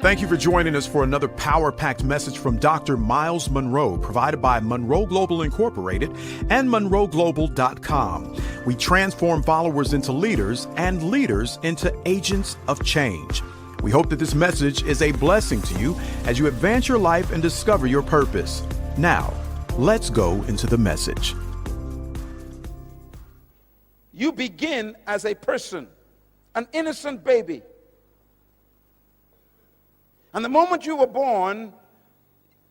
Thank you for joining us for another power-packed message from Dr. Myles Munroe, provided by Munroe Global Incorporated and MunroeGlobal.com. We transform followers into leaders and leaders into agents of change. We hope that this message is a blessing to you as you advance your life and discover your purpose. Now, let's go into the message. You begin as a person, an innocent baby. And the moment you were born,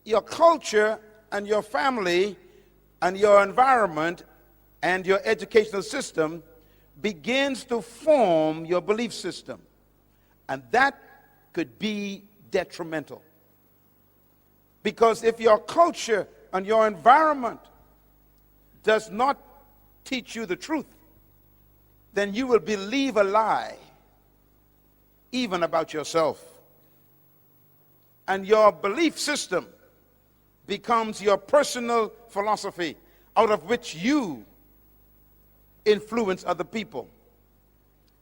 your culture and your family and your environment and your educational system begins to form your belief system. And that could be detrimental. Because if your culture and your environment does not teach you the truth, then you will believe a lie, even about yourself. And your belief system becomes your personal philosophy, out of which you influence other people.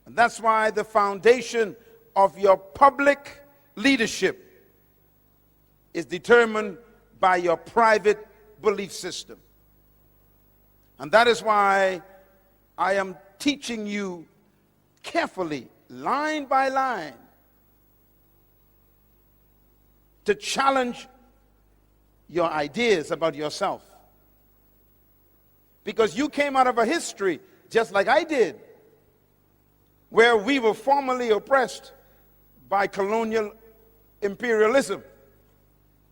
And that's why the foundation of your public leadership is determined by your private belief system. And that is why I am teaching you carefully, line by line, to challenge your ideas about yourself. Because you came out of a history, just like I did, where we were formerly oppressed by colonial imperialism,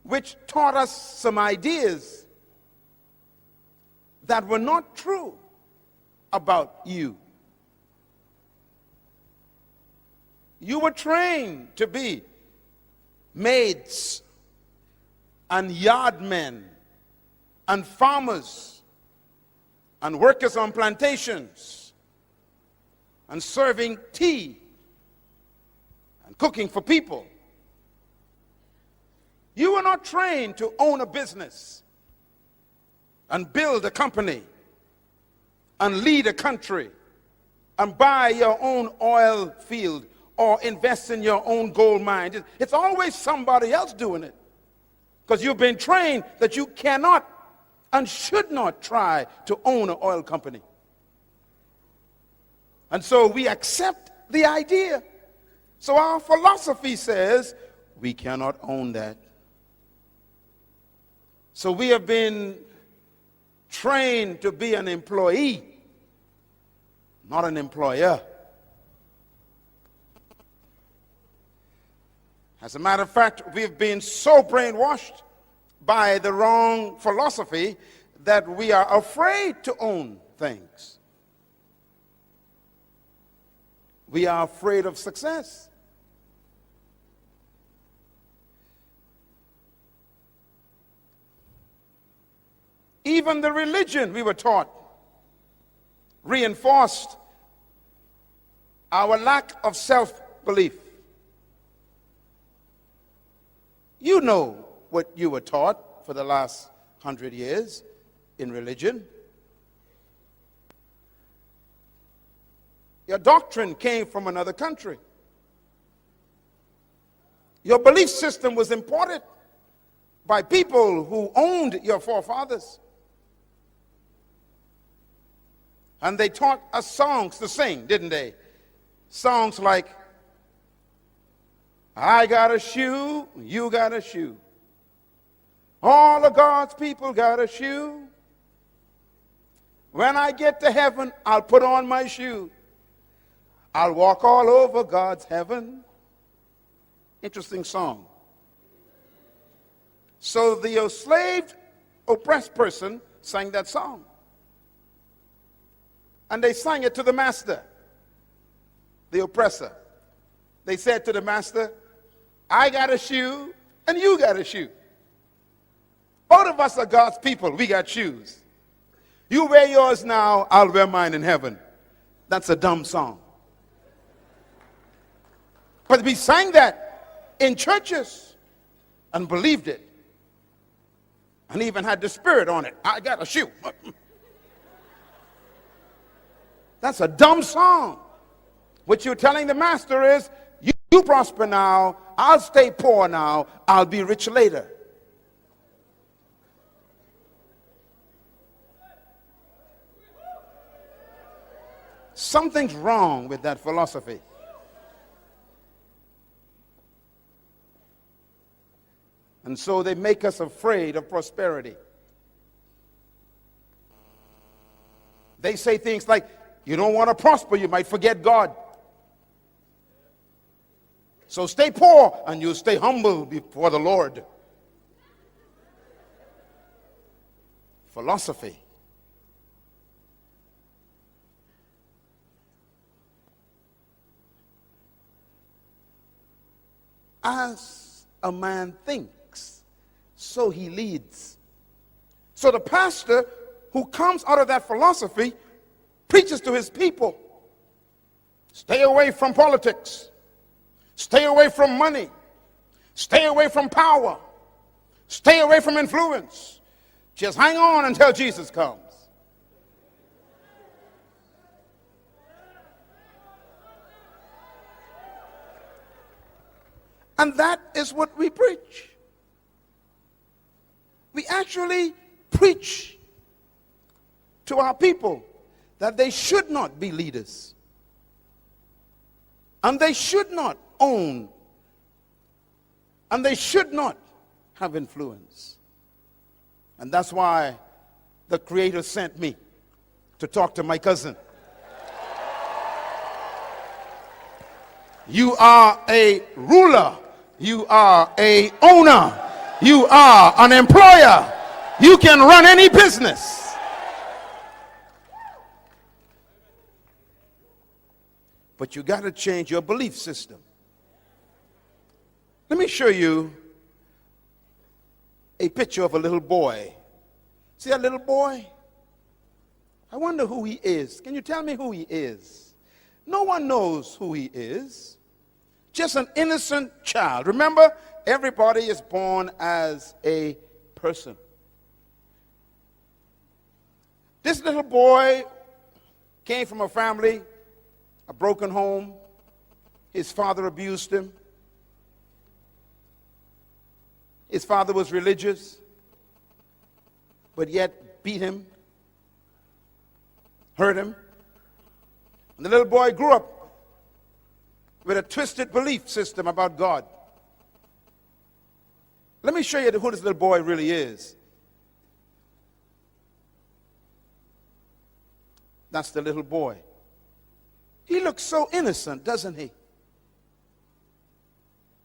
which taught us some ideas that were not true about you. You were trained to be maids and yardmen and farmers and workers on plantations and serving tea and cooking for people. You were not trained to own a business and build a company and lead a country and buy your own oil field or invest in your own gold mine. It's always somebody else doing it, because you've been trained that you cannot and should not try to own an oil company. And so we accept the idea. So our philosophy says we cannot own that. So we have been trained to be an employee, not an employer. As a matter of fact, we've been so brainwashed by the wrong philosophy that we are afraid to own things. We are afraid of success. Even the religion we were taught reinforced our lack of self-belief. You know what you were taught for the last 100 years in religion. Your doctrine came from another country. Your belief system was imported by people who owned your forefathers. And they taught us songs to sing, didn't they? Songs like, I got a shoe, you got a shoe. All of God's people got a shoe. When I get to heaven, I'll put on my shoe. I'll walk all over God's heaven. Interesting song. So the enslaved, oppressed person sang that song. And they sang it to the master, the oppressor. They said to the master, I got a shoe and you got a shoe. Both of us are God's people. We got shoes. You wear yours now, I'll wear mine in heaven. That's a dumb song. But we sang that in churches and believed it. And even had the spirit on it. I got a shoe. That's a dumb song. What you're telling the master is, you prosper now, I'll stay poor now, I'll be rich later. Something's wrong with that philosophy. And so they make us afraid of prosperity. They say things like, you don't want to prosper, you might forget God. So stay poor and you'll stay humble before the Lord. Philosophy. As a man thinks, so he leads. So the pastor who comes out of that philosophy preaches to his people. Stay away from politics. Stay away from money. Stay away from power. Stay away from influence. Just hang on until Jesus comes. And that is what we preach. We actually preach to our people that they should not be leaders. And they should not own. And they should not have influence. And that's why the Creator sent me to talk to my cousin. You are a ruler. You are a owner. You are an employer. You can run any business. But you got to change your belief system. Let me show you a picture of a little boy. See that little boy? I wonder who he is. Can you tell me who he is? No one knows who he is. Just an innocent child. Remember, everybody is born as a person. This little boy came from a family, a broken home. His father abused him. His father was religious, but yet beat him, hurt him. And the little boy grew up with a twisted belief system about God. Let me show you who this little boy really is. That's the little boy. He looks so innocent, doesn't he?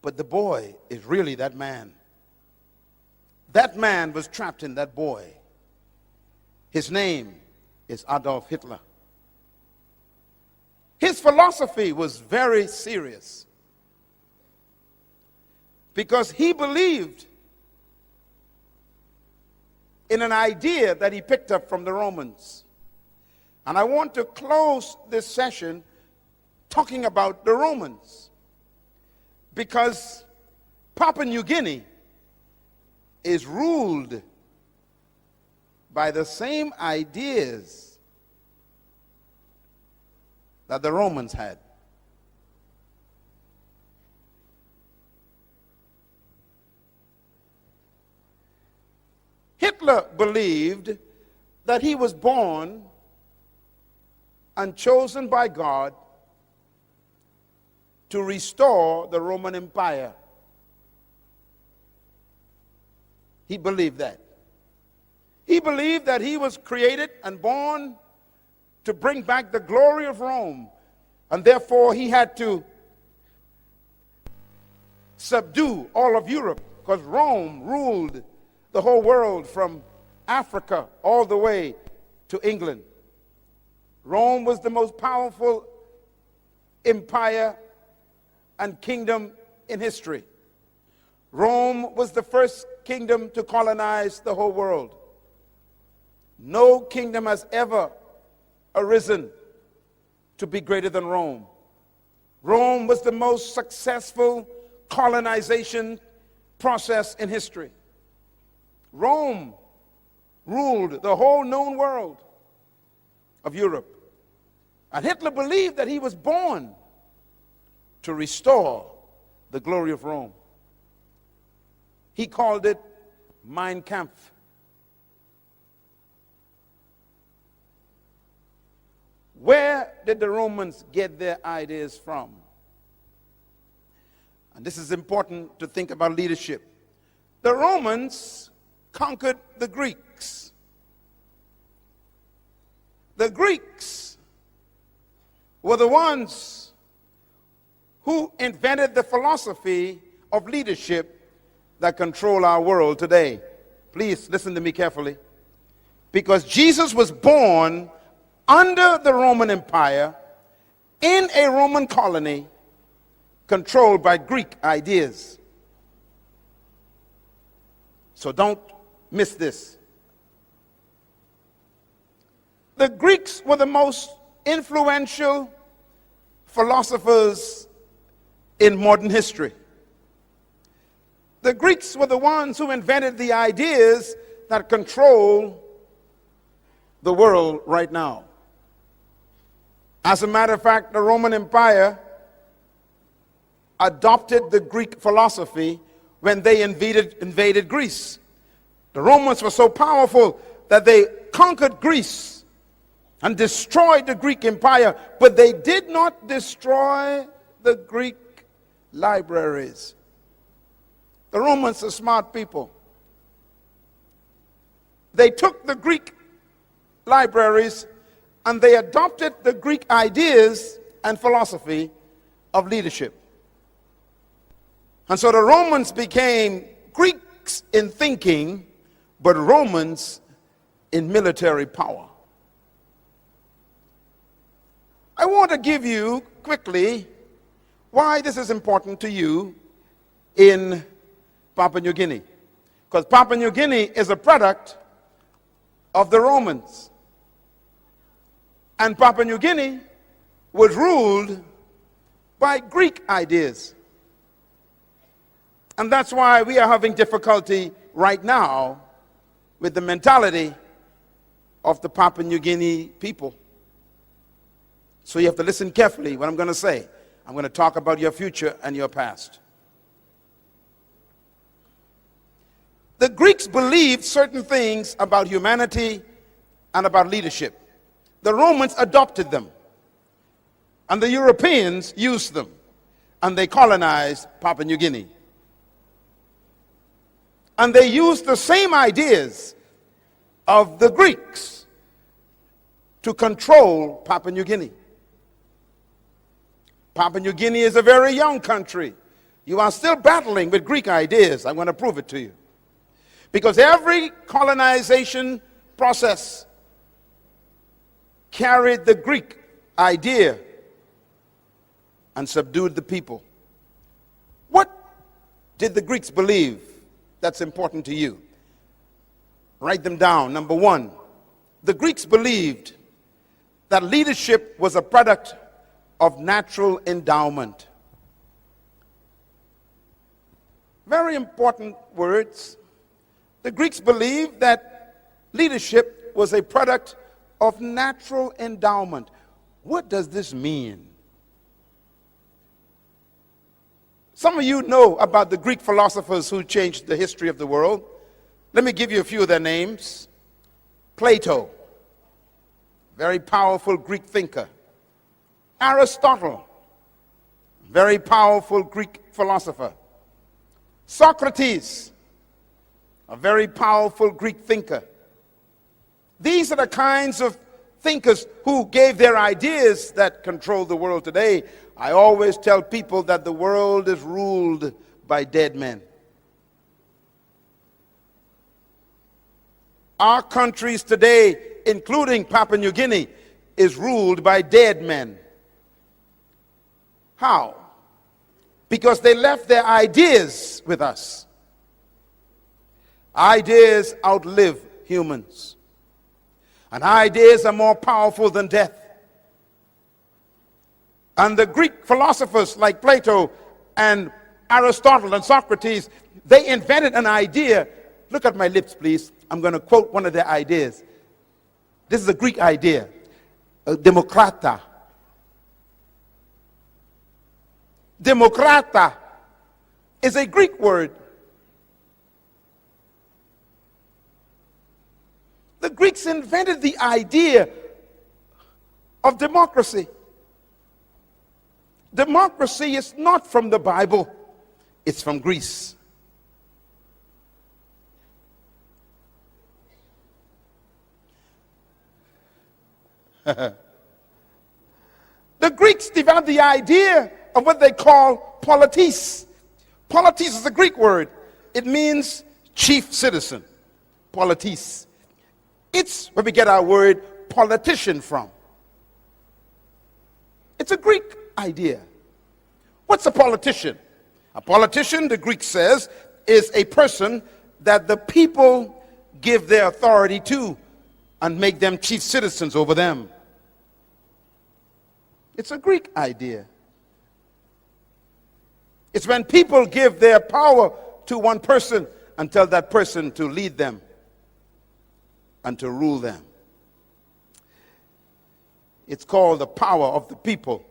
But the boy is really that man. That man was trapped in that boy. His name is Adolf Hitler. His philosophy was very serious because he believed in an idea that he picked up from the Romans. And I want to close this session talking about the Romans because Papua New Guinea is ruled by the same ideas that the Romans had. Hitler believed that he was born and chosen by God to restore the Roman Empire. He believed that. He believed that he was created and born to bring back the glory of Rome, and therefore he had to subdue all of Europe because Rome ruled the whole world from Africa all the way to England. Rome was the most powerful empire and kingdom in history. Rome was the first kingdom to colonize the whole world. No kingdom has ever arisen to be greater than Rome. Rome was the most successful colonization process in history. Rome ruled the whole known world of Europe. And Hitler believed that he was born to restore the glory of Rome. He called it Mein Kampf. Where did the Romans get their ideas from? And this is important to think about leadership. The Romans conquered the Greeks. The Greeks were the ones who invented the philosophy of leadership that control our world today. Please listen to me carefully. Because Jesus was born under the Roman Empire in a Roman colony controlled by Greek ideas. So don't miss this. The Greeks were the most influential philosophers in modern history. The Greeks were the ones who invented the ideas that control the world right now. As a matter of fact, the Roman Empire adopted the Greek philosophy when they invaded Greece. The Romans were so powerful that they conquered Greece and destroyed the Greek Empire, but they did not destroy the Greek libraries. The Romans are smart people. They took the Greek libraries and they adopted the Greek ideas and philosophy of leadership. And so the Romans became Greeks in thinking, but Romans in military power. I want to give you quickly why this is important to you in Papua New Guinea. Because Papua New Guinea is a product of the Romans. And Papua New Guinea was ruled by Greek ideas. And that's why we are having difficulty right now with the mentality of the Papua New Guinea people. So you have to listen carefully what I'm going to say. I'm going to talk about your future and your past. The Greeks believed certain things about humanity and about leadership. The Romans adopted them, and the Europeans used them, and they colonized Papua New Guinea. And they used the same ideas of the Greeks to control Papua New Guinea. Papua New Guinea is a very young country. You are still battling with Greek ideas. I'm going to prove it to you. Because every colonization process carried the Greek idea and subdued the people. What did the Greeks believe that's important to you? Write them down. Number one, the Greeks believed that leadership was a product of natural endowment. Very important words. The Greeks believed that leadership was a product of natural endowment. What does this mean? Some of you know about the Greek philosophers who changed the history of the world. Let me give you a few of their names. Plato, very powerful Greek thinker. Aristotle, very powerful Greek philosopher. Socrates, a very powerful Greek thinker. These are the kinds of thinkers who gave their ideas that control the world today. I always tell people that the world is ruled by dead men. Our countries today, including Papua New Guinea, is ruled by dead men. How? Because they left their ideas with us. Ideas outlive humans. And ideas are more powerful than death. And the Greek philosophers like Plato and Aristotle and Socrates, they invented an idea. Look at my lips, please. I'm going to quote one of their ideas. This is a Greek idea. Demokrata. Demokrata is a Greek word. The Greeks invented the idea of democracy. Democracy is not from the Bible, it's from Greece. The Greeks developed the idea of what they call politis. Politis is a Greek word. It means chief citizen. Politis. It's where we get our word politician from. It's a Greek idea. What's a politician? A politician, the Greek says, is a person that the people give their authority to and make them chief citizens over them. It's a Greek idea. It's when people give their power to one person and tell that person to lead them and to rule them. It's called the power of the people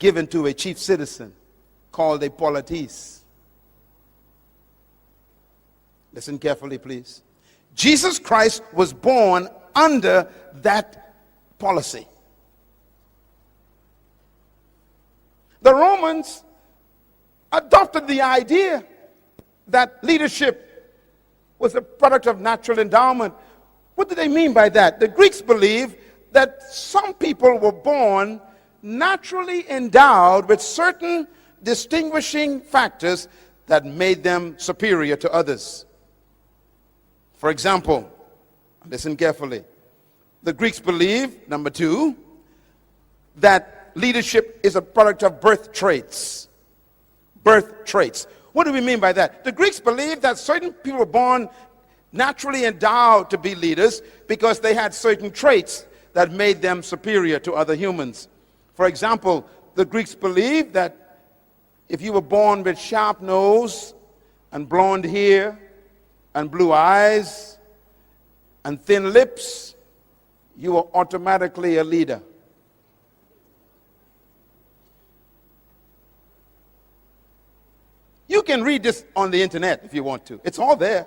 given to a chief citizen called a politis. Listen carefully, please. Jesus Christ was born under that policy. The Romans adopted the idea that leadership was a product of natural endowment. What do they mean by that? The Greeks believe that some people were born naturally endowed with certain distinguishing factors that made them superior to others. For example, listen carefully. The Greeks believe, number two, that leadership is a product of birth traits. Birth traits. What do we mean by that? The Greeks believe that certain people were born naturally endowed to be leaders because they had certain traits that made them superior to other humans. For example, the Greeks believed that if you were born with sharp nose and blonde hair and blue eyes and thin lips, you were automatically a leader. You can read this on the internet if you want to. It's all there.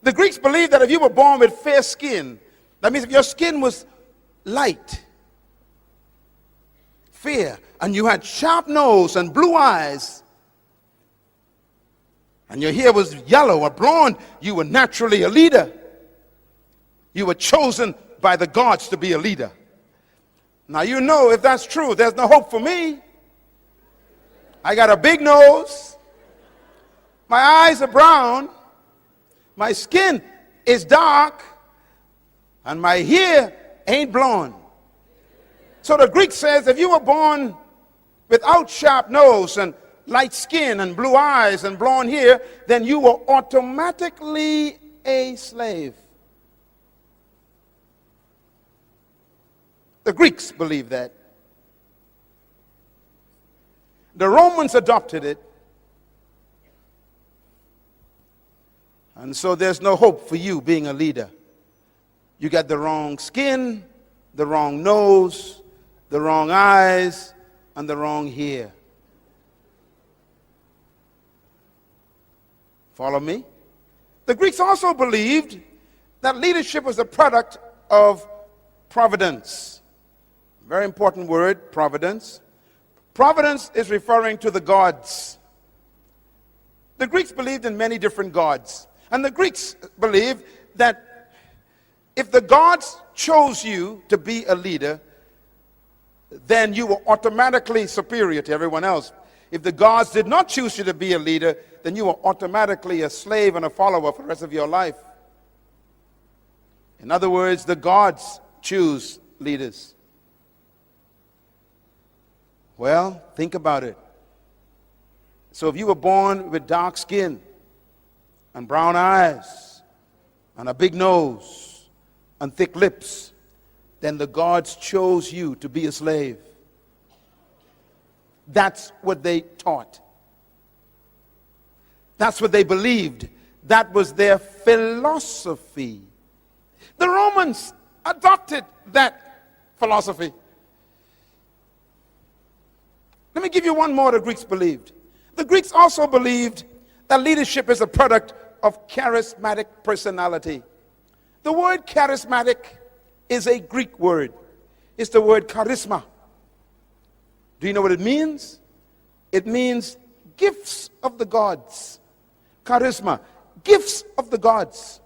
The Greeks believed that if you were born with fair skin, that means if your skin was light, fair, and you had sharp nose and blue eyes, and your hair was yellow or blonde, you were naturally a leader. You were chosen by the gods to be a leader. Now you know if that's true, there's no hope for me. I got a big nose. My eyes are brown. My skin is dark. And my hair ain't blonde. So the Greek says if you were born without sharp nose and light skin and blue eyes and blonde hair, then you were automatically a slave. The Greeks believed that. The Romans adopted it. And so there's no hope for you being a leader. You got the wrong skin, the wrong nose, the wrong eyes, and the wrong hair. Follow me? The Greeks also believed that leadership was a product of providence. Very important word, providence. Providence is referring to the gods. The Greeks believed in many different gods. And the Greeks believed that if the gods chose you to be a leader, then you were automatically superior to everyone else. If the gods did not choose you to be a leader, then you were automatically a slave and a follower for the rest of your life. In other words, the gods choose leaders. Well, think about it. So if you were born with dark skin and brown eyes and a big nose and thick lips, then the gods chose you to be a slave. That's what they taught. That's what they believed. That was their philosophy. The Romans adopted that philosophy. Let me give you one more the Greeks believed. The Greeks also believed that leadership is a product of charismatic personality. The word charismatic is a Greek word. It's the word charisma. Do you know what it means? It means gifts of the gods. Charisma, gifts of the gods.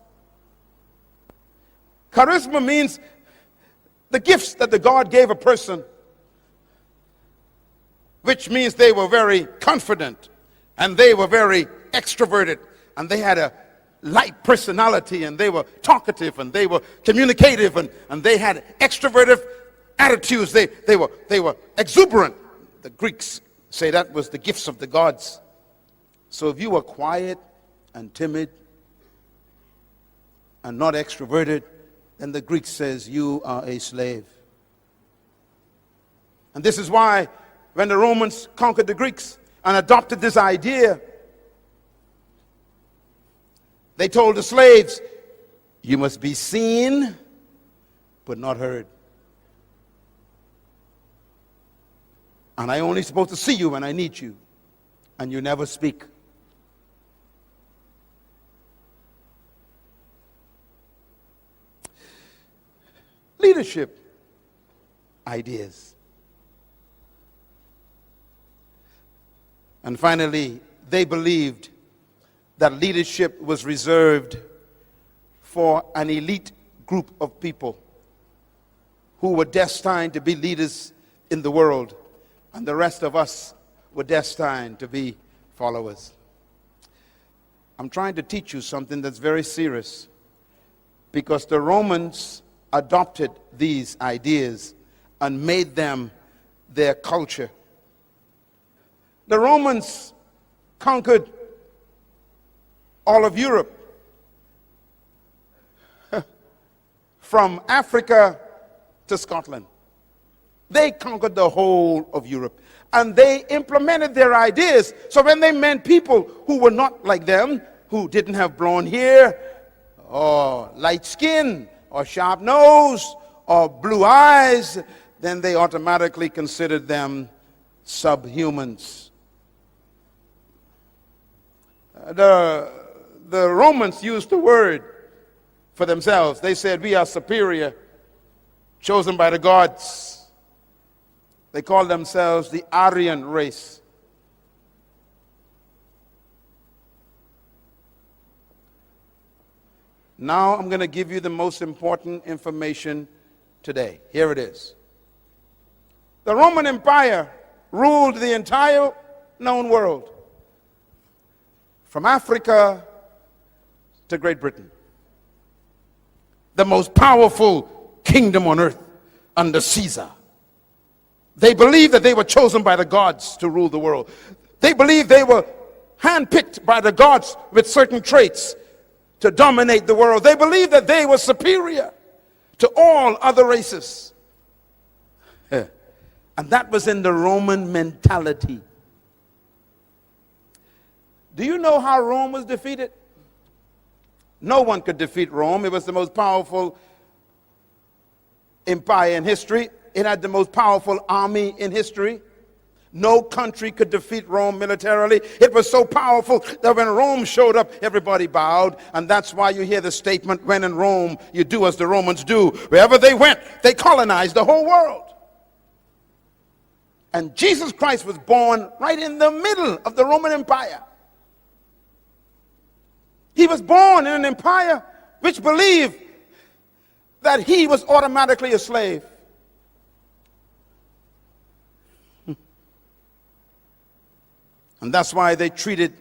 Charisma means the gifts that the God gave a person, which means they were very confident and they were very extroverted and they had a light personality and they were talkative and they were communicative and they had extroverted attitudes. They were exuberant. The Greeks say that was the gifts of the gods. So if you were quiet and timid and not extroverted, then the Greek says you are a slave. And this is why when the Romans conquered the Greeks and adopted this idea, they told the slaves, you must be seen but not heard. And I only supposed to see you when I need you, and you never speak. Leadership ideas. And finally, they believed that leadership was reserved for an elite group of people who were destined to be leaders in the world, and the rest of us were destined to be followers. I'm trying to teach you something that's very serious, because the Romans adopted these ideas and made them their culture. The Romans conquered all of Europe, from Africa to Scotland. They conquered the whole of Europe, and they implemented their ideas. So when they met people who were not like them, who didn't have blonde hair or light skin or sharp nose or blue eyes, then they automatically considered them subhumans. The Romans used the word for themselves. They said, we are superior, chosen by the gods. They called themselves the Aryan race. Now I'm going to give you the most important information today. Here it is. The Roman Empire ruled the entire known world, from Africa to Great Britain. The most powerful kingdom on earth under Caesar. They believed that they were chosen by the gods to rule the world. They believed they were handpicked by the gods with certain traits to dominate the world. They believed that they were superior to all other races. And that was in the Roman mentality. Do you know how Rome was defeated? No one could defeat Rome. It was the most powerful empire in history. It had the most powerful army in history. No country could defeat Rome militarily. It was so powerful that when Rome showed up, everybody bowed. And that's why you hear the statement, when in Rome, you do as the Romans do. Wherever they went, they colonized the whole world. And Jesus Christ was born right in the middle of the Roman Empire. He was born in an empire which believed that he was automatically a slave. And that's why they treated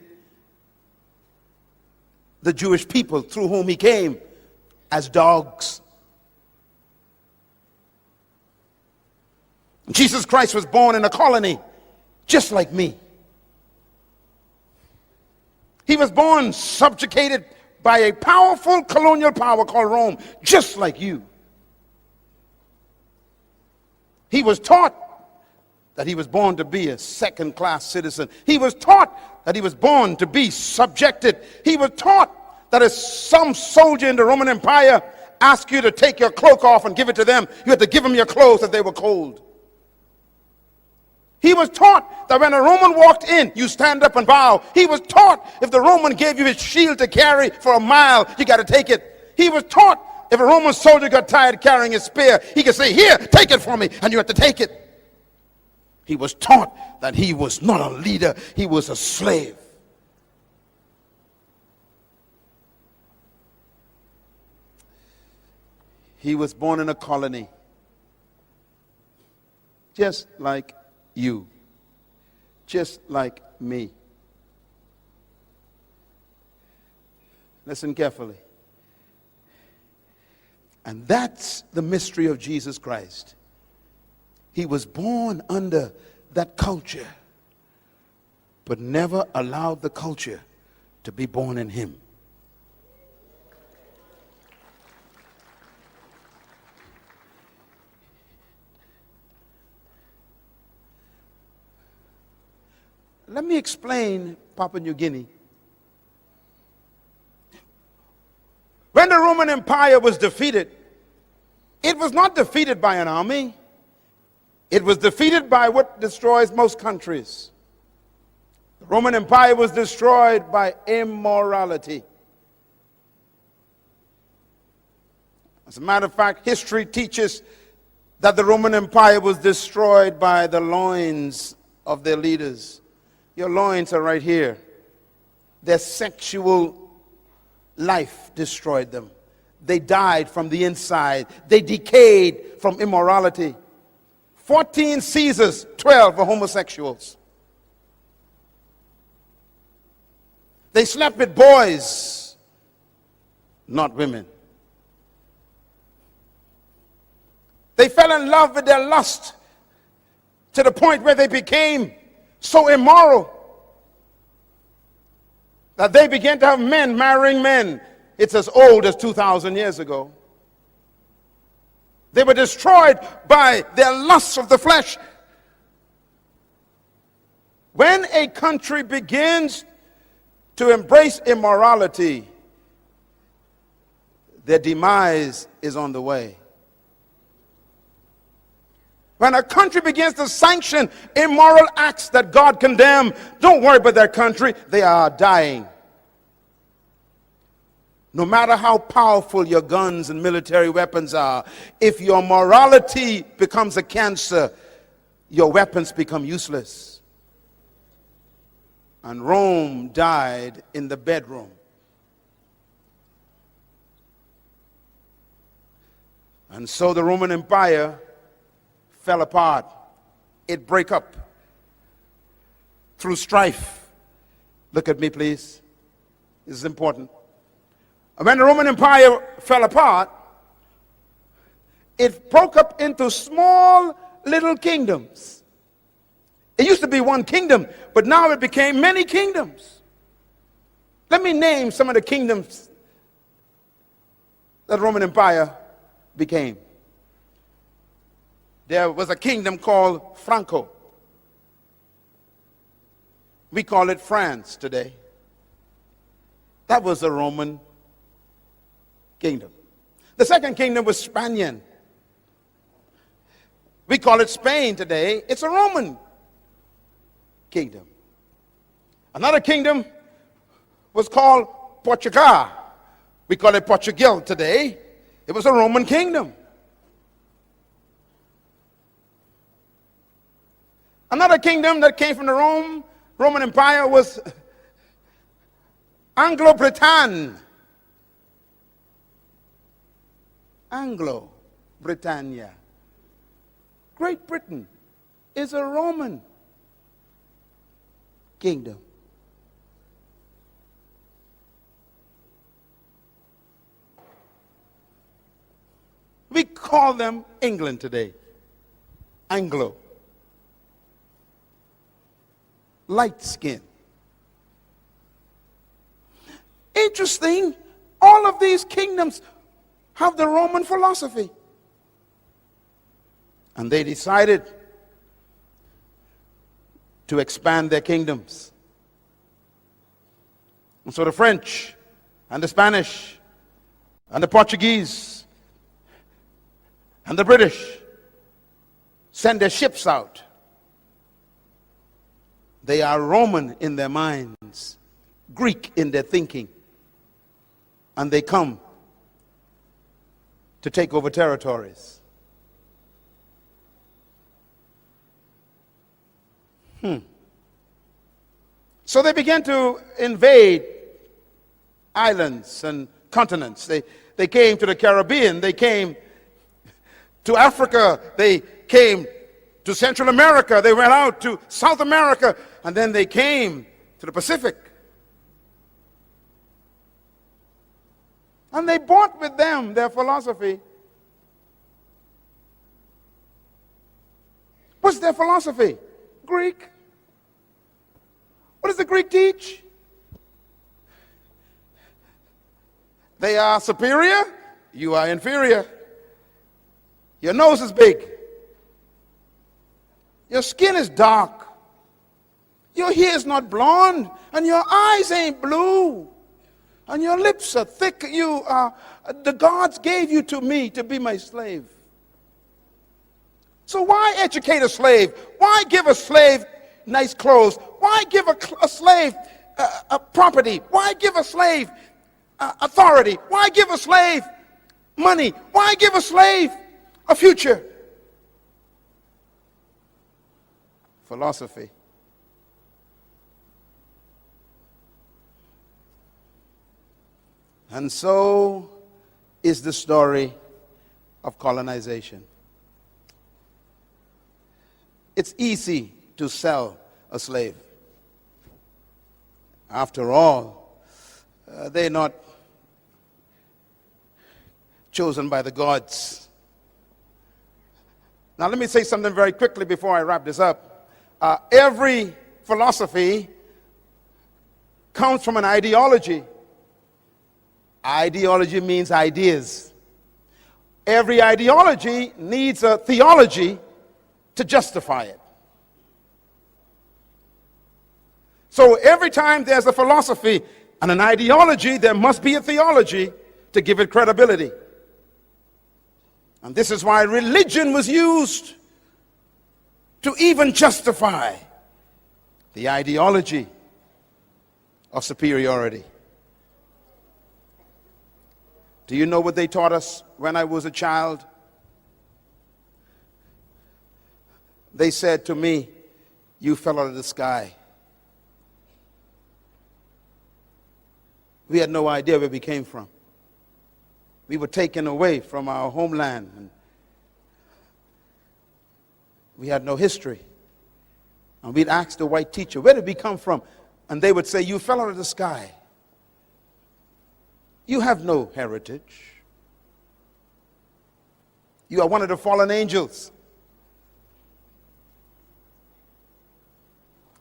the Jewish people through whom he came as dogs. Jesus Christ was born in a colony just like me. He was born subjugated by a powerful colonial power called Rome, just like you. He was taught that he was born to be a second-class citizen. He was taught that he was born to be subjected. He was taught that if some soldier in the Roman Empire asked you to take your cloak off and give it to them, you had to give them your clothes if they were cold. He was taught that when a Roman walked in, you stand up and bow. He was taught if the Roman gave you his shield to carry for a mile, you got to take it. He was taught if a Roman soldier got tired carrying his spear, he could say, here, take it for me, and you have to take it. He was taught that he was not a leader, he was a slave. He was born in a colony, just like you, just like me. Listen carefully. And that's the mystery of Jesus Christ. He was born under that culture, but never allowed the culture to be born in him. Let me explain Papua New Guinea. When the Roman Empire was defeated, it was not defeated by an army. It was defeated by what destroys most countries. The Roman Empire was destroyed by immorality. As a matter of fact, history teaches that the Roman Empire was destroyed by the loins of their leaders. Your loins are right here. Their sexual life destroyed them. They died from the inside. They decayed from immorality. 14 Caesars, 12 were homosexuals. They slept with boys, not women. They fell in love with their lust to the point where they became so immoral that they began to have men marrying men. It's as old as 2,000 years ago. They were destroyed by their lusts of the flesh. When a country begins to embrace immorality, their demise is on the way. When a country begins to sanction immoral acts that God condemned, don't worry about that country. They are dying. No matter how powerful your guns and military weapons are, if your morality becomes a cancer, your weapons become useless. And Rome died in the bedroom. And so the Roman Empire fell apart. It broke up through strife. Look at me, please. This is important. When the Roman Empire fell apart, it broke up into small little kingdoms. It used to be one kingdom, but now it became many kingdoms. Let me name some of the kingdoms that the Roman Empire became. There was a kingdom called Franco. We call it France today. That was a Roman kingdom. The second kingdom was Spanian. We call it Spain today. It's a Roman kingdom. Another kingdom was called Portugal. We call it Portugal today. It was a Roman kingdom. Another kingdom that came from the Roman Empire was Anglo-Britannia. Anglo-Britannia. Great Britain is a Roman kingdom. We call them England today. Anglo. Light skin. Interesting, all of these kingdoms have the Roman philosophy. And they decided to expand their kingdoms. And so the French and the Spanish and the Portuguese and the British sent their ships out They are Roman in their minds, Greek in their thinking, and they come to take over territories. So they began to invade islands and continents. They came to the Caribbean. They came to Africa. They came to Central America. They went out to South America. And then they came to the Pacific. And they brought with them their philosophy. What's their philosophy? Greek. What does the Greek teach? They are superior, you are inferior. Your nose is big. Your skin is dark. Your hair is not blonde, and your eyes ain't blue, and your lips are thick. You are, the gods gave you to me to be my slave. So why educate a slave? Why give a slave nice clothes? Why give a slave a property? Why give a slave authority? Why give a slave money? Why give a slave a future? Philosophy. And so is the story of colonization. It's easy to sell a slave. After all, they're not chosen by the gods. Now let me say something very quickly before I wrap this up. Every philosophy comes from an ideology. Ideology means ideas. Every ideology needs a theology to justify it. So every time there's a philosophy and an ideology, there must be a theology to give it credibility. And this is why religion was used to even justify the ideology of superiority. Do you know what they taught us when I was a child? They said to me, "You fell out of the sky." We had no idea where we came from. We were taken away from our homeland, and we had no history. And we'd ask the white teacher, "Where did we come from?" And they would say, "You fell out of the sky. You have no heritage. You are one of the fallen angels."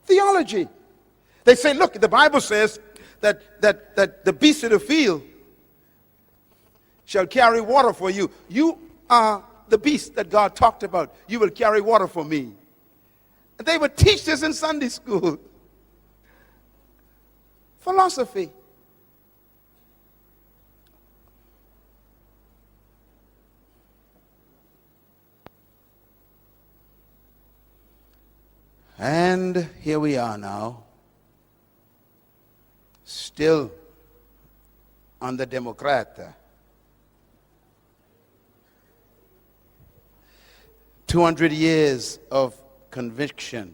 Theology. They say, look, the Bible says that the beasts of the field shall carry water for you. You are the beast that God talked about. You will carry water for me. And they would teach this in Sunday school. Philosophy. And here we are now, still under Democrat. 200 years of conviction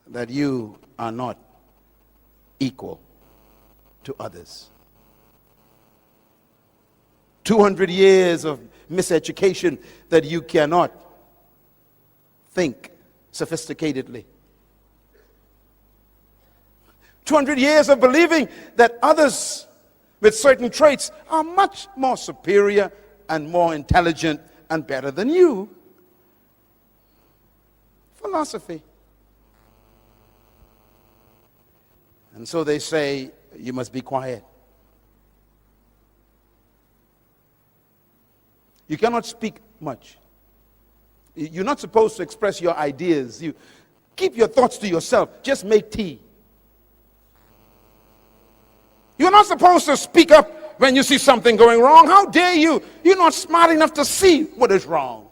that you are not equal to others. 200 years of miseducation that you cannot think sophisticatedly. 200 years of believing that others with certain traits are much more superior and more intelligent and better than you. Philosophy. And so they say, you must be quiet. You cannot speak much. You're not supposed to express your ideas. You keep your thoughts to yourself. Just make tea. You're not supposed to speak up when you see something going wrong. How dare you? You're not smart enough to see what is wrong.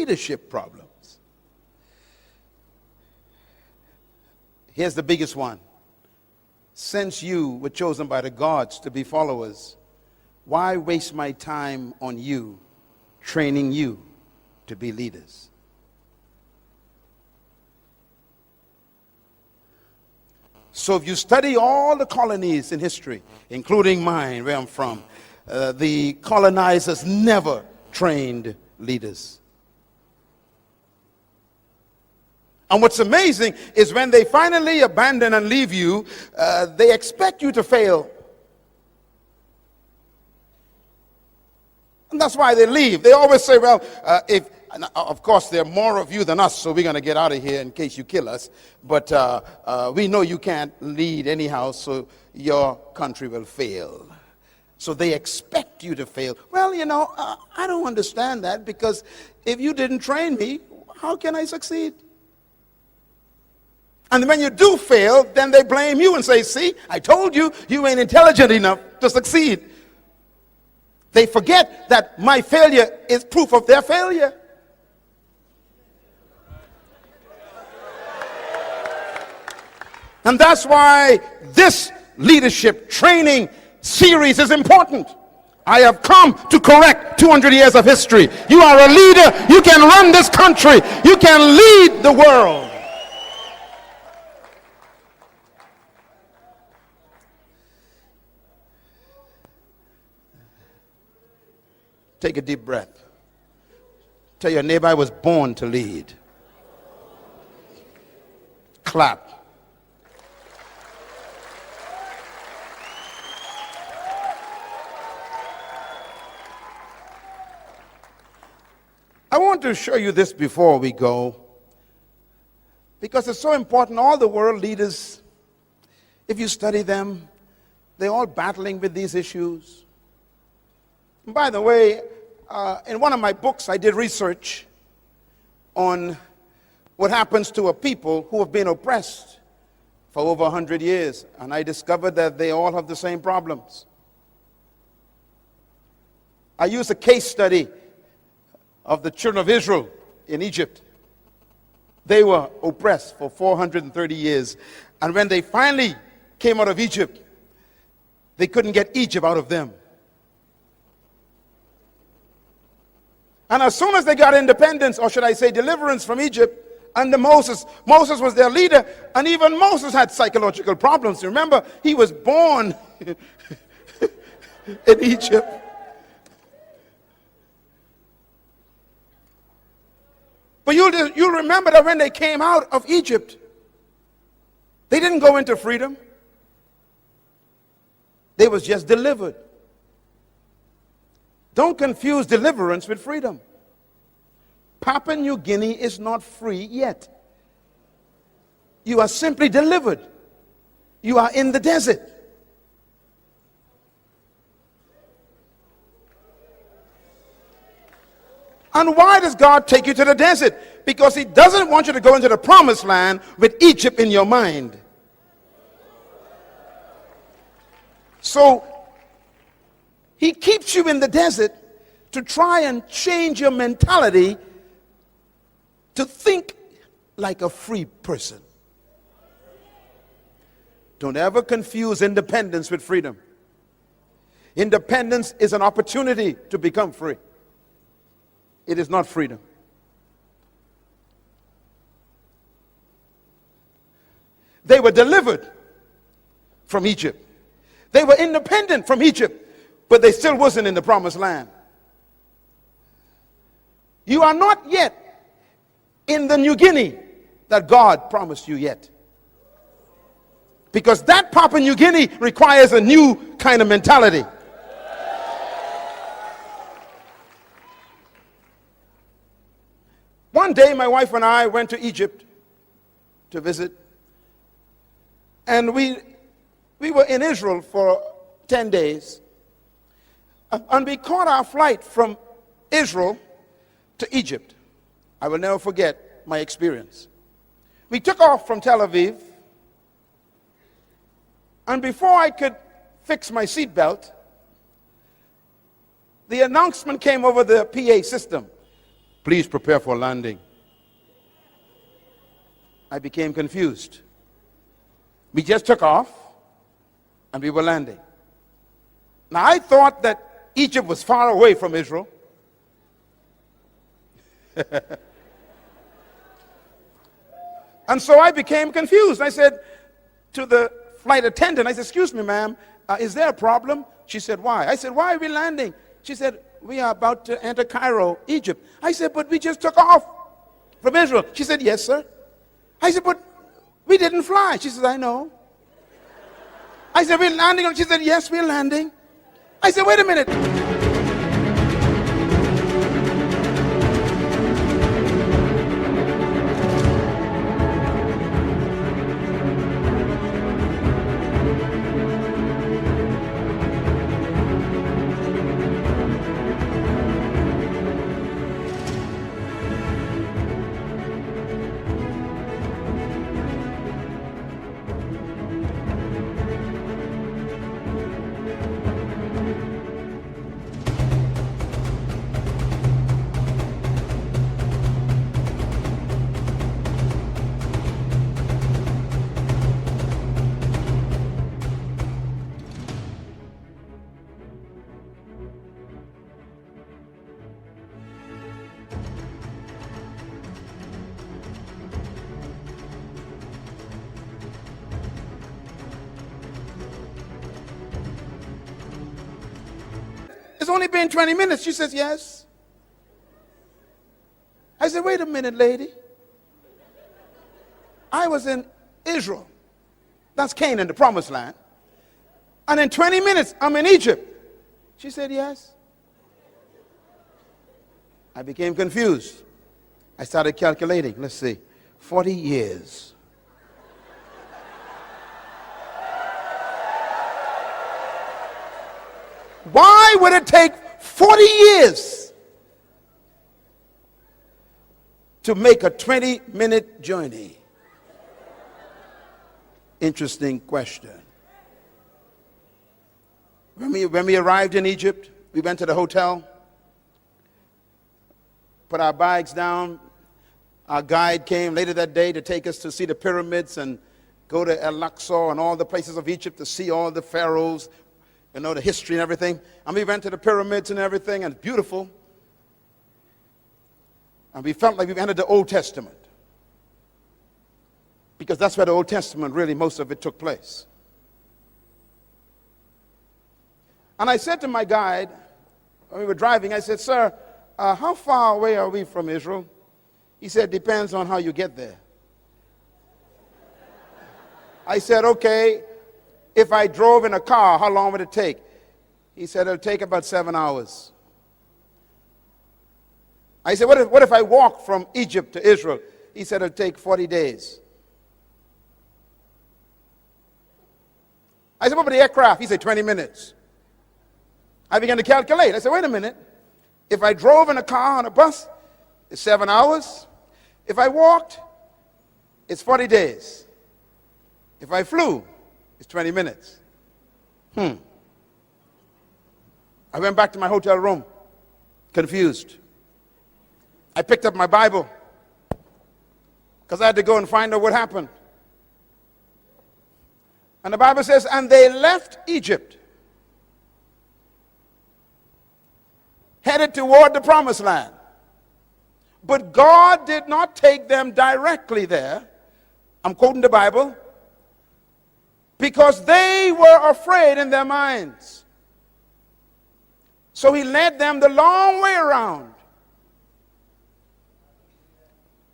leadership problems. Here's the biggest one. Since you were chosen by the gods to be followers, why waste my time on you, training you to be leaders? So if you study all the colonies in history, including mine, where I'm from, the colonizers never trained leaders. And what's amazing is when they finally abandon and leave you, they expect you to fail. And that's why they leave. They always say, well, of course, there are more of you than us, so we're going to get out of here in case you kill us. But we know you can't lead anyhow, so your country will fail. So they expect you to fail. Well, I don't understand that, because if you didn't train me, how can I succeed? And when you do fail, then they blame you and say, see, I told you, you ain't intelligent enough to succeed. They forget that my failure is proof of their failure. And that's why this leadership training series is important. I have come to correct 200 years of history. You are a leader. You can run this country. You can lead the world. Take a deep breath. Tell your neighbor, I was born to lead. Clap. I want to show you this before we go, because it's so important. All the world leaders, if you study them, they're all battling with these issues. And by the way, in one of my books, I did research on what happens to a people who have been oppressed for over 100 years. And I discovered that they all have the same problems. I used a case study of the children of Israel in Egypt. They were oppressed for 430 years. And when they finally came out of Egypt, they couldn't get Egypt out of them. And as soon as they got independence, or should I say deliverance from Egypt, under Moses was their leader, and even Moses had psychological problems. Remember, he was born in Egypt. But you'll remember that when they came out of Egypt, they didn't go into freedom. They was just delivered. Don't confuse deliverance with freedom. Papua New Guinea is not free yet. You are simply delivered. You are in the desert. And why does God take you to the desert? Because He doesn't want you to go into the promised land with Egypt in your mind. So He keeps you in the desert to try and change your mentality to think like a free person. Don't ever confuse independence with freedom. Independence is an opportunity to become free. It is not freedom. They were delivered from Egypt. They were independent from Egypt, but they still wasn't in the promised land. You are not yet in the New Guinea that God promised you yet. Because that Papua New Guinea requires a new kind of mentality. One day, my wife and I went to Egypt to visit. And we were in Israel for 10 days. And we caught our flight from Israel to Egypt. I will never forget my experience. We took off from Tel Aviv. And before I could fix my seatbelt, the announcement came over the PA system. Please prepare for landing. I became confused. We just took off and we were landing. Now I thought that Egypt was far away from Israel. And so I became confused. I said to the flight attendant, I said, excuse me, ma'am, is there a problem? She said, why? I said, why are we landing? She said, we are about to enter Cairo, Egypt. I said, but we just took off from Israel. She said, yes, sir. I said, but we didn't fly. She said, I know. I said, we're landing. She said, yes, we're landing. I said, wait a minute. It's only been 20 minutes. She says, yes. I said, wait a minute, lady. I was in Israel. That's Canaan, the promised land. And in 20 minutes, I'm in Egypt. She said, yes. I became confused. I started calculating. Let's see. 40 years. Why would it take 40 years to make a 20-minute journey? Interesting question. When we arrived in Egypt, we went to the hotel, put our bags down. Our guide came later that day to take us to see the pyramids and go to El-Aqsa and all the places of Egypt to see all the pharaohs, you know, the history and everything. And we went to the pyramids and everything, and it's beautiful. And we felt like we've entered the Old Testament, because that's where the Old Testament, really, most of it took place. And I said to my guide, when we were driving, I said, sir, how far away are we from Israel? He said, depends on how you get there. I said, okay, if I drove in a car, how long would it take? He said, it'll take about 7 hours. I said, what if I walk from Egypt to Israel? He said, it'll take 40 days. I said, what about the aircraft? He said, 20 minutes. I began to calculate. I said, wait a minute. If I drove in a car on a bus, it's 7 hours. If I walked, it's 40 days. If I flew, it's 20 minutes. I went back to my hotel room, confused. I picked up my Bible, because I had to go and find out what happened. And the Bible says, and they left Egypt, headed toward the promised land. But God did not take them directly there. I'm quoting the Bible. Because they were afraid in their minds. So he led them the long way around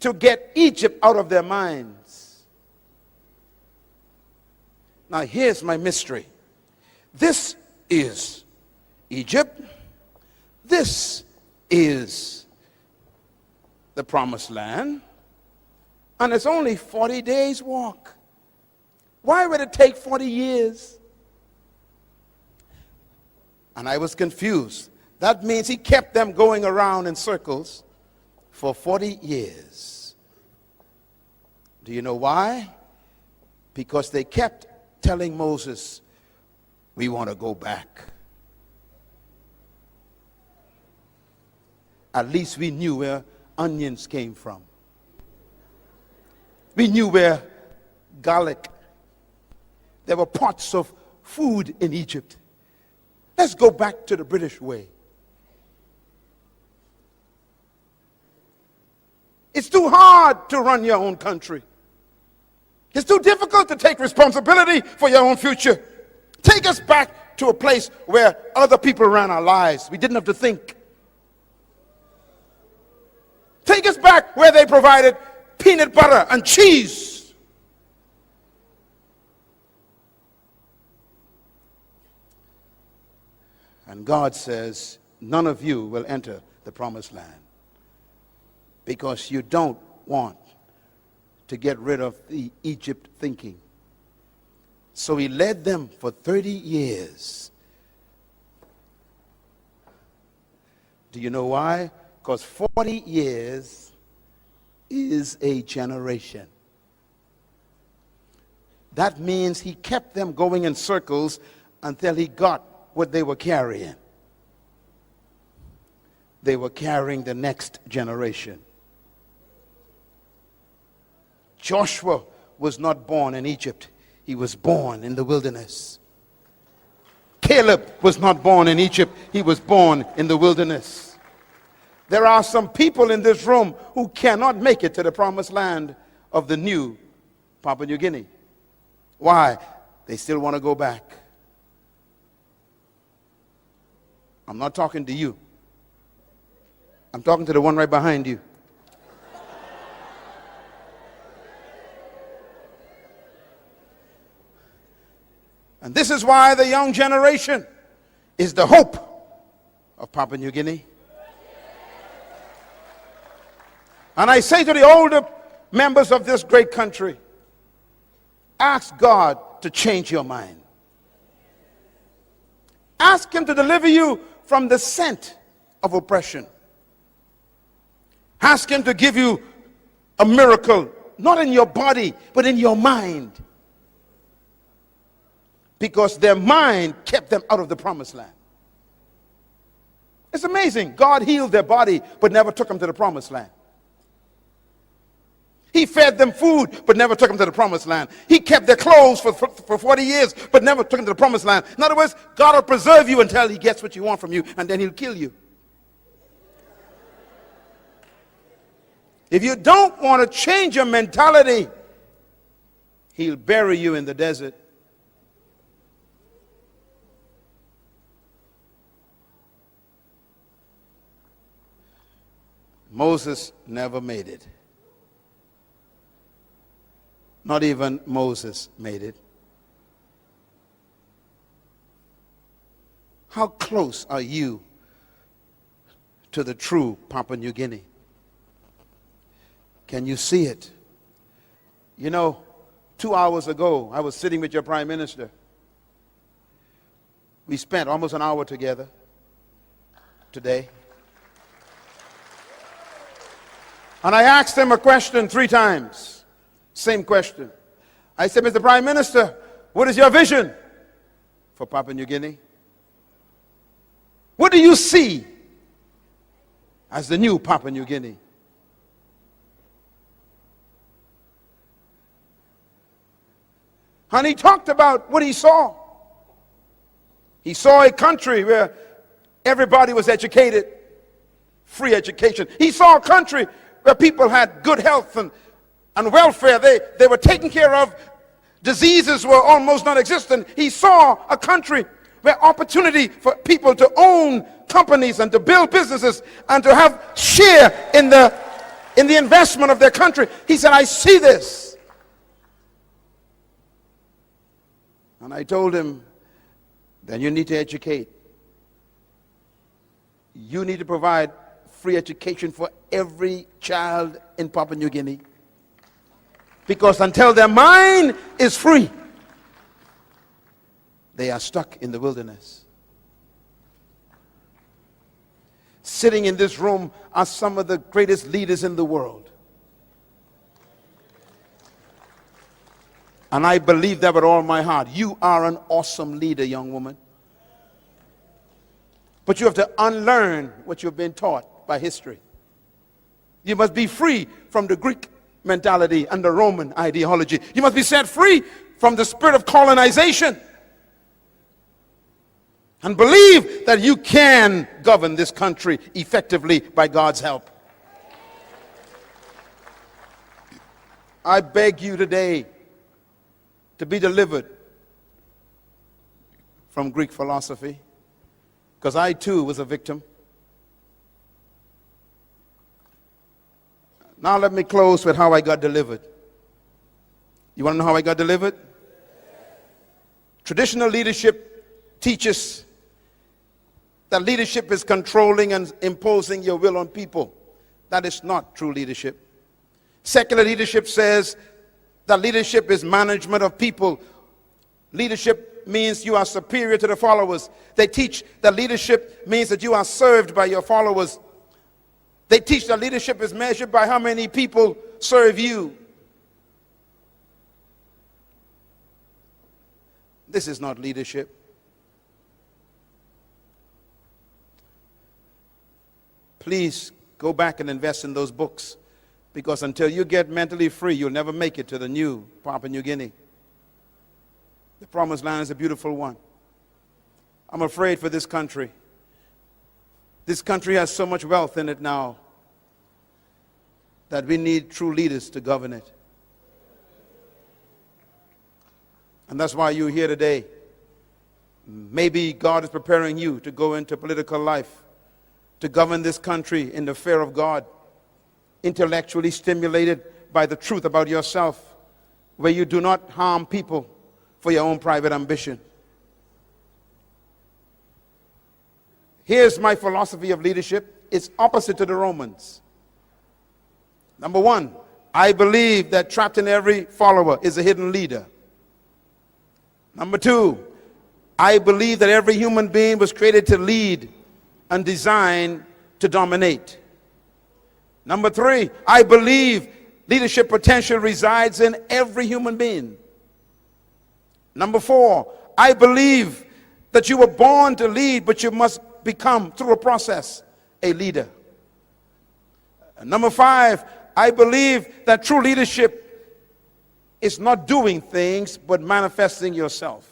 to get Egypt out of their minds. Now here's my mystery. This is Egypt. This is the promised land. And it's only 40 days walk. Why would it take 40 years? And I was confused. That means he kept them going around in circles for 40 years. Do you know why? Because they kept telling Moses, we want to go back. At least we knew where onions came from. We knew where garlic. There were pots of food in Egypt. Let's go back to the British way. It's too hard to run your own country. It's too difficult to take responsibility for your own future. Take us back to a place where other people ran our lives. We didn't have to think. Take us back where they provided peanut butter and cheese. And God says, none of you will enter the promised land because you don't want to get rid of the Egypt thinking. So he led them for 30 years. Do you know why? Because 40 years is a generation. That means he kept them going in circles until he got what they were carrying. They were carrying the next generation. Joshua was not born in Egypt. He was born in the wilderness. Caleb was not born in Egypt. He was born in the wilderness. There are some people in this room who cannot make it to the promised land of the new Papua New Guinea. Why? They still want to go back. I'm not talking to you. I'm talking to the one right behind you. And this is why the young generation is the hope of Papua New Guinea. And I say to the older members of this great country, ask God to change your mind. Ask him to deliver you from the scent of oppression. Ask him to give you a miracle, not in your body, but in your mind. Because their mind kept them out of the promised land. It's amazing. God healed their body, but never took them to the promised land. He fed them food, but never took them to the promised land. He kept their clothes for 40 years, but never took them to the promised land. In other words, God will preserve you until he gets what you want from you, and then he'll kill you. If you don't want to change your mentality, he'll bury you in the desert. Moses never made it. Not even Moses made it. How close are you to the true Papua New Guinea? Can you see it? You know, 2 hours ago, I was sitting with your Prime Minister. We spent almost an hour together today. And I asked him a question 3 times. Same question. I said, Mr. Prime Minister, what is your vision for Papua New Guinea? What do you see as the new Papua New Guinea? And he talked about what he saw. He saw a country where everybody was educated, free education. He saw a country where people had good health and welfare. They were taken care of. Diseases were almost non-existent. He saw a country where opportunity for people to own companies and to build businesses and to have share in the investment of their country. He said, I see this. And I told him, then you need to educate. You need to provide free education for every child in Papua New Guinea. Because until their mind is free, they are stuck in the wilderness. Sitting in this room are some of the greatest leaders in the world. And I believe that with all my heart. You are an awesome leader, young woman. But you have to unlearn what you've been taught by history. You must be free from the Greek mentality and the Roman ideology. You must be set free from the spirit of colonization. And believe that you can govern this country effectively by God's help. I beg you today to be delivered from Greek philosophy, because I too was a victim. Now let me close with how I got delivered. You want to know how I got delivered? Traditional leadership teaches that leadership is controlling and imposing your will on people. That is not true leadership. Secular leadership says that leadership is management of people. Leadership means you are superior to the followers. They teach that leadership means that you are served by your followers. They teach that leadership is measured by how many people serve you. This is not leadership. Please go back and invest in those books, because until you get mentally free, you'll never make it to the new Papua New Guinea. The promised land is a beautiful one. I'm afraid for this country. This country has so much wealth in it now that we need true leaders to govern it. And that's why you're here today. Maybe God is preparing you to go into political life, to govern this country in the fear of God, intellectually stimulated by the truth about yourself, where you do not harm people for your own private ambition. Here's my philosophy of leadership. It's opposite to the Romans. Number one, I believe that trapped in every follower is a hidden leader. Number two, I believe that every human being was created to lead and designed to dominate. Number three, I believe leadership potential resides in every human being. Number four, I believe that you were born to lead, but you must become, through a process, a leader. And number five, I believe that true leadership is not doing things, but manifesting yourself.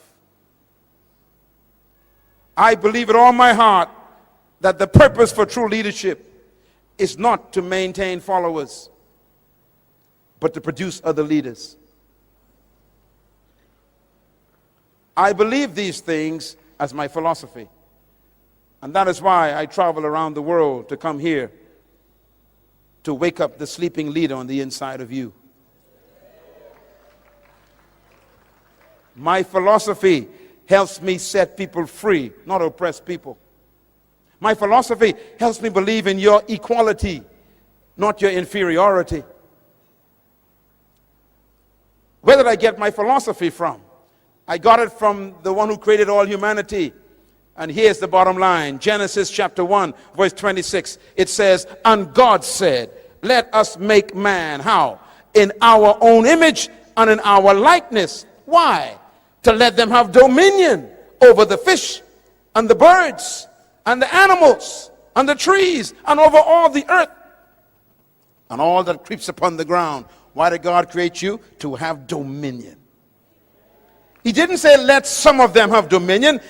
I believe with all my heart that the purpose for true leadership is not to maintain followers, but to produce other leaders. I believe these things as my philosophy. And that is why I travel around the world to come here to wake up the sleeping leader on the inside of you. My philosophy helps me set people free, not oppress people. My philosophy helps me believe in your equality, not your inferiority. Where did I get my philosophy from? I got it from the one who created all humanity. And here's the bottom line. Genesis chapter 1, verse 26. It says, and God said, let us make man, how? In our own image and in our likeness. Why? To let them have dominion over the fish and the birds and the animals and the trees and over all the earth and all that creeps upon the ground. Why did God create you? To have dominion. He didn't say let some of them have dominion.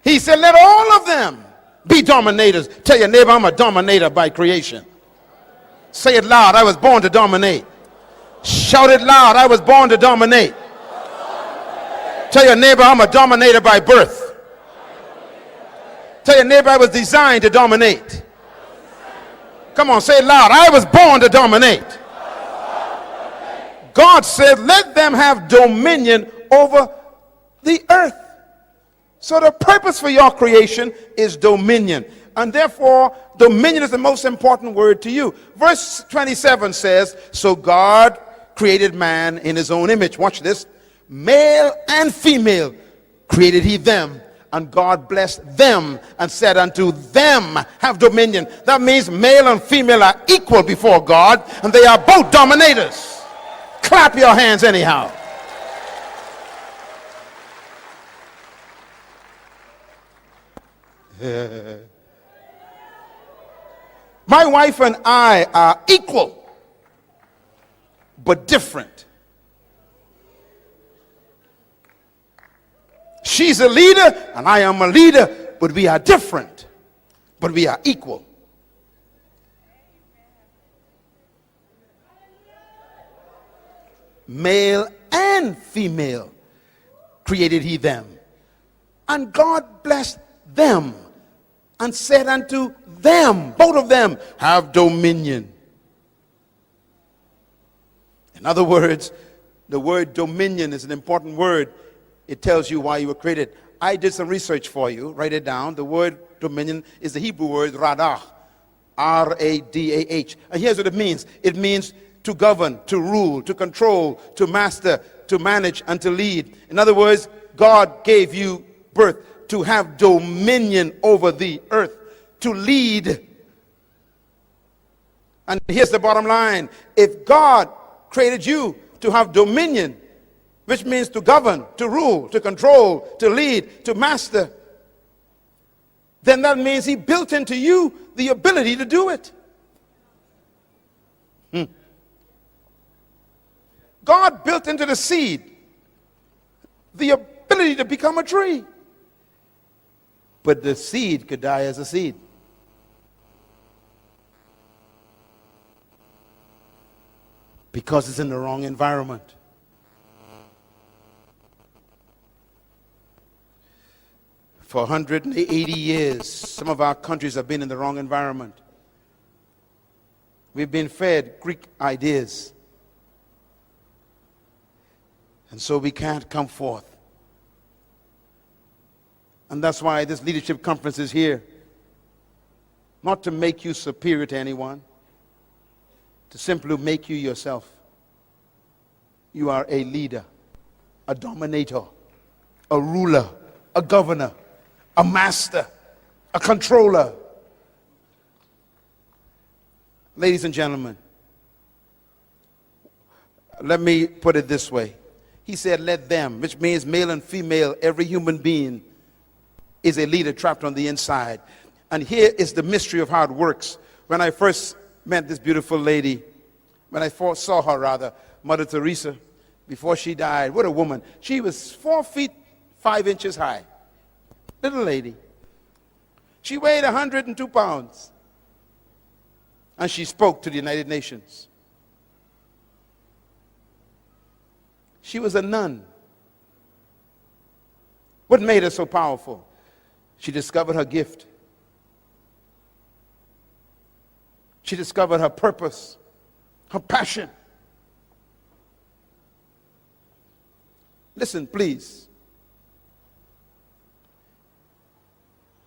He said let all of them be dominators. Tell your neighbor, I'm a dominator by creation. Say it loud, I was born to dominate. Shout it loud, I was born to dominate. Tell your neighbor, I'm a dominator by birth. Tell your neighbor, I was designed to dominate. Come on, say it loud, I was born to dominate. God said, let them have dominion over the earth. So the purpose for your creation is dominion. And therefore, dominion is the most important word to you. Verse 27 says, so God created man in his own image. Watch this. Male and female created he them. And God blessed them and said unto them, have dominion. That means male and female are equal before God, and they are both dominators. Clap your hands anyhow. My wife and I are equal, but different. She's a leader and I am a leader, but we are different, but we are equal. Male and female created he them. And God blessed them and said unto them, both of them, have dominion. In other words, the word dominion is an important word. It tells you why you were created. I did some research for you. Write it down. The word dominion is the Hebrew word radah. R-A-D-A-H. And here's what it means. It means to govern, to rule, to control, to master, to manage, and to lead. In other words, God gave you birth to have dominion over the earth, to lead. And here's the bottom line. If God created you to have dominion, which means to govern, to rule, to control, to lead, to master, then that means he built into you the ability to do it. God built into the seed the ability to become a tree. But the seed could die as a seed. Because it's in the wrong environment. For 180 years, some of our countries have been in the wrong environment. We've been fed Greek ideas. And so we can't come forth. And that's why this leadership conference is here. Not to make you superior to anyone, to simply make you yourself. You are a leader, a dominator, a ruler, a governor, a master, a controller. Ladies and gentlemen, let me put it this way. He said, let them, which means male and female, every human being is a leader trapped on the inside. And here is the mystery of how it works. When I first met this beautiful lady, when I first saw her rather, Mother Teresa, before she died, what a woman. She was 4 feet 5 inches high. Little lady. She weighed 102 pounds. And she spoke to the United Nations. She was a nun. What made her so powerful? She discovered her gift. She discovered her purpose, her passion. Listen, please.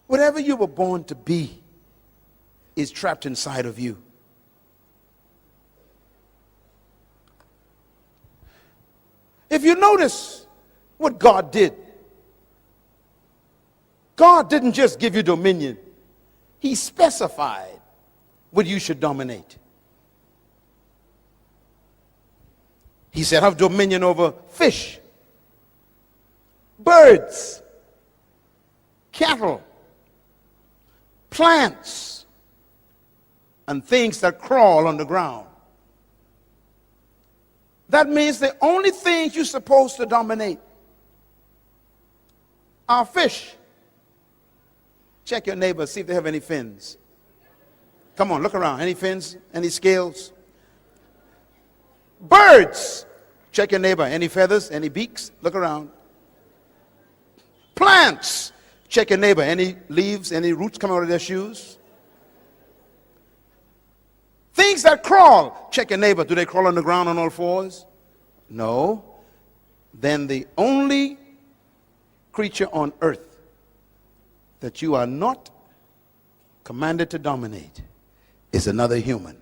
Whatever you were born to be is trapped inside of you. If you notice what God did, God didn't just give you dominion. He specified what you should dominate. He said, have dominion over fish, birds, cattle, plants, and things that crawl on the ground. That means the only things you're supposed to dominate are fish. Check your neighbor, see if they have any fins. Come on, look around. Any fins? Any scales? Birds. Check your neighbor. Any feathers? Any beaks? Look around. Plants. Check your neighbor. Any leaves? Any roots coming out of their shoes? Things that crawl. Check your neighbor. Do they crawl on the ground on all fours? No. Then the only creature on earth that you are not commanded to dominate is another human.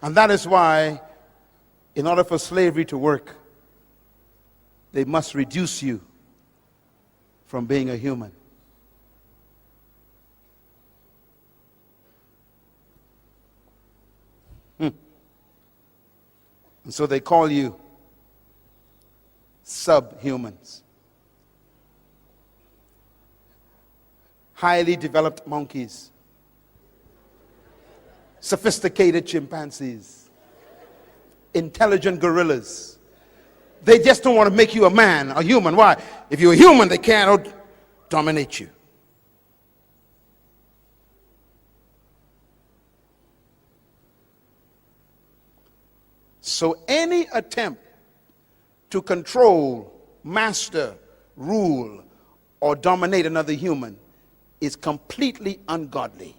And that is why, in order for slavery to work, they must reduce you from being a human. And so they call you subhumans. highly developed monkeys, sophisticated chimpanzees, intelligent gorillas. They just don't want to make you a man, a human. Why? If you're a human, they can't dominate you. So any attempt to control, master, rule, or dominate another human is completely ungodly.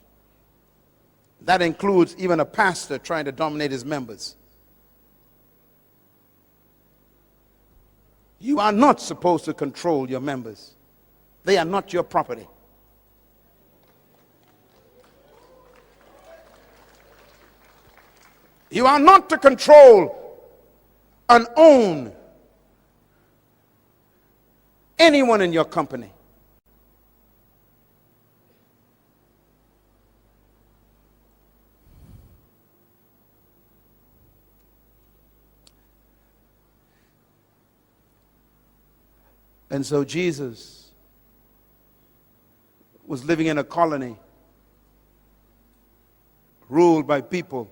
That includes even a pastor trying to dominate his members. You are not supposed to control your members. They are not your property. You are not to control and own anyone in your company. And so Jesus was living in a colony ruled by people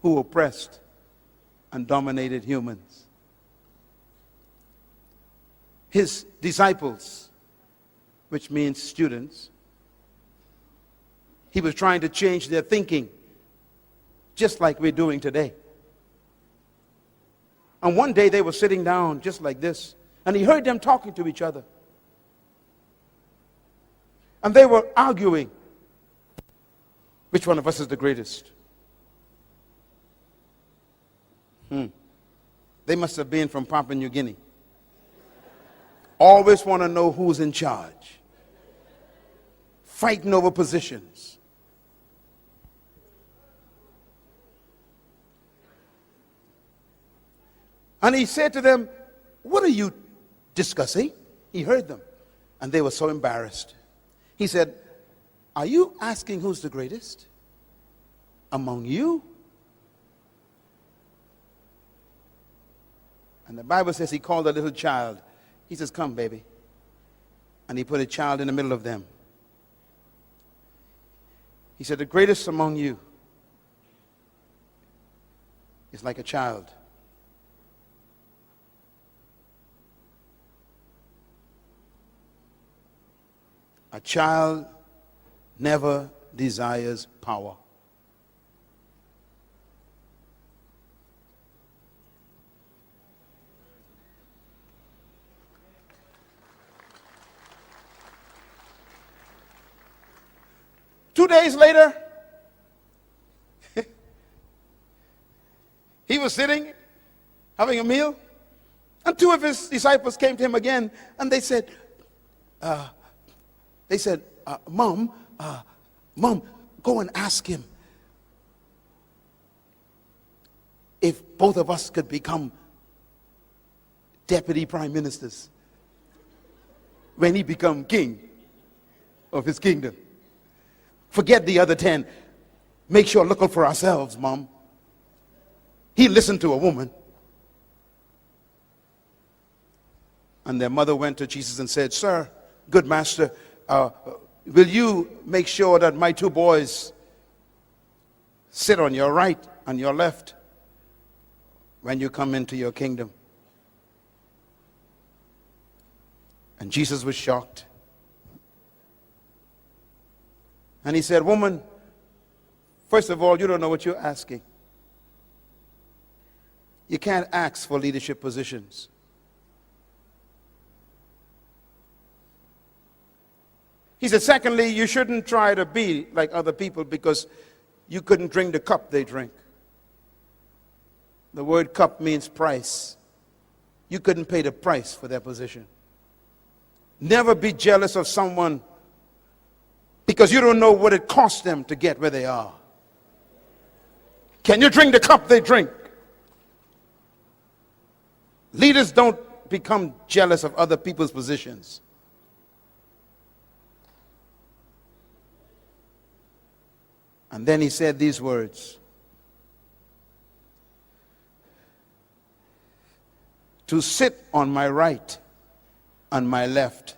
who oppressed and dominated humans. His disciples, which means students, he was trying to change their thinking, just like we're doing today. And one day they were sitting down just like this, and he heard them talking to each other. And they were arguing, which one of us is the greatest? They must have been from Papua New Guinea. Always want to know who's in charge. Fighting over positions. And he said to them, "What are you discussing?" He heard them, and they were so embarrassed. He said, "Are you asking who's the greatest among you?" And the Bible says he called a little child. He says, "Come, baby." And he put a child in the middle of them. He said, "The greatest among you is like a child. A child never desires power. Two days later, he was sitting, having a meal, and two of his disciples came to him again, and they said, Mom, go and ask him if both of us could become deputy prime ministers when he become king of his kingdom. Forget the other 10. Make sure looking for ourselves, Mom." He listened to a woman. And their mother went to Jesus and said, "Sir, good master, will you make sure that my two boys sit on your right and your left when you come into your kingdom?" And Jesus was shocked. And he said, "Woman, first of all, you don't know what you're asking. You can't ask for leadership positions. He said, secondly, you shouldn't try to be like other people because you couldn't drink the cup they drink. The word cup means price. You couldn't pay the price for their position. Never be jealous of someone because you don't know what it cost them to get where they are. Can you drink the cup they drink? Leaders don't become jealous of other people's positions. And then he said these words: to sit on my right and my left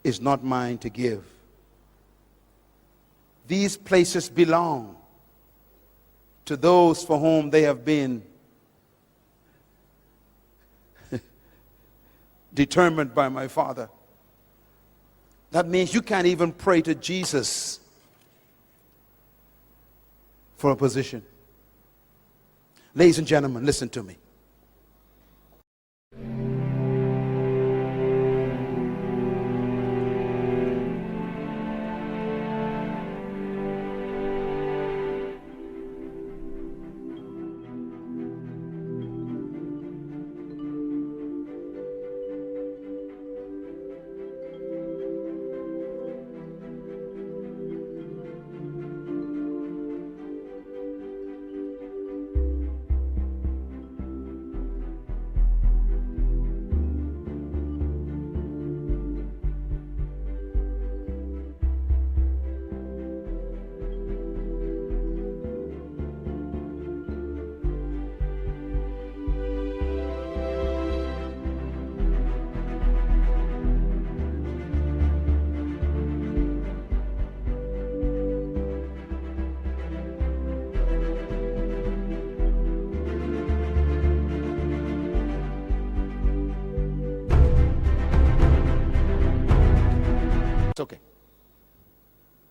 is not mine to give. These places belong to those for whom they have been determined by my Father. That means you can't even pray to Jesus for a position. Ladies and gentlemen, listen to me. It's okay.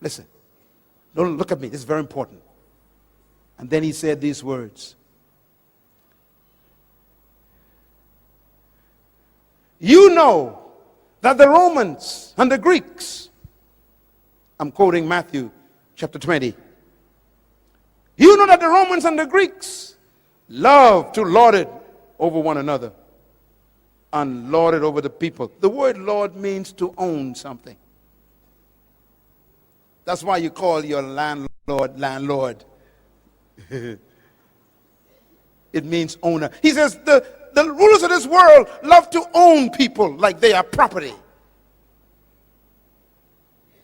Listen. Don't look at me. This is very important. And then he said these words. You know that the Romans and the Greeks, I'm quoting Matthew chapter 20. You know that the Romans and the Greeks love to lord it over one another and lord it over the people. The word lord means to own something. That's why you call your landlord. It means owner. He says the rulers of this world love to own people like they are property.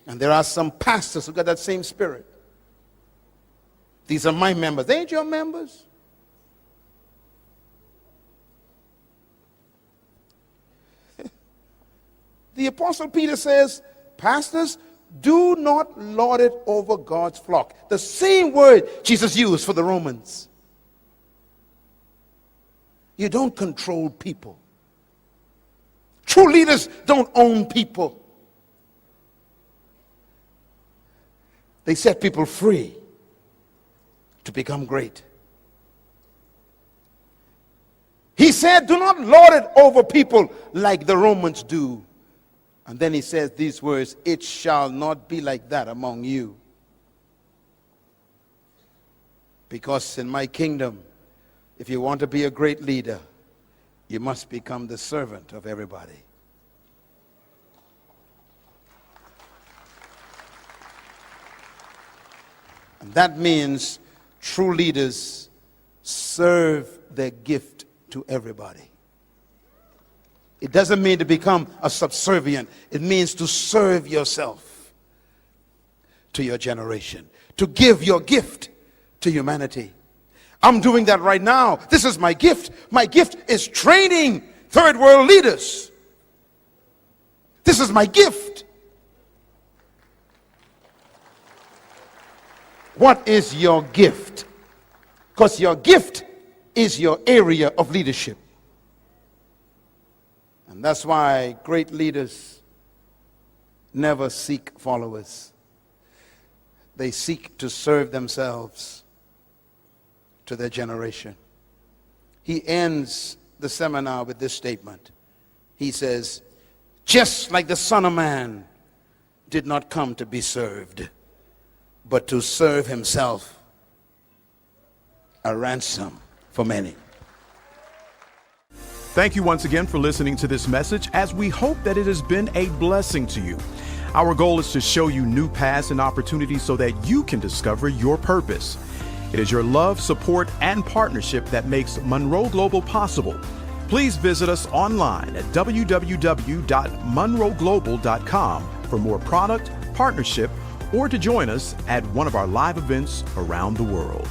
And there are some pastors who got that same spirit. These are my members. They ain't your members. The Apostle Peter says, pastors, do not lord it over God's flock. The same word Jesus used for the Romans. You don't control people. True leaders don't own people. They set people free to become great. He said, do not lord it over people like the Romans do. And then he says these words, it shall not be like that among you. Because in my kingdom, if you want to be a great leader, you must become the servant of everybody. And that means true leaders serve their gift to everybody. It doesn't mean to become a subservient. It means to serve yourself to your generation, to give your gift to humanity. I'm doing that right now. This is my gift. My gift is training third world leaders. This is my gift. What is your gift? Because your gift is your area of leadership. And that's why great leaders never seek followers. They seek to serve themselves to their generation. He ends the seminar with this statement. He says, just like the Son of Man did not come to be served, but to serve himself, a ransom for many. Thank you once again for listening to this message, as we hope that it has been a blessing to you. Our goal is to show you new paths and opportunities so that you can discover your purpose. It is your love, support, and partnership that makes Munroe Global possible. Please visit us online at www.munroeglobal.com for more product, partnership, or to join us at one of our live events around the world.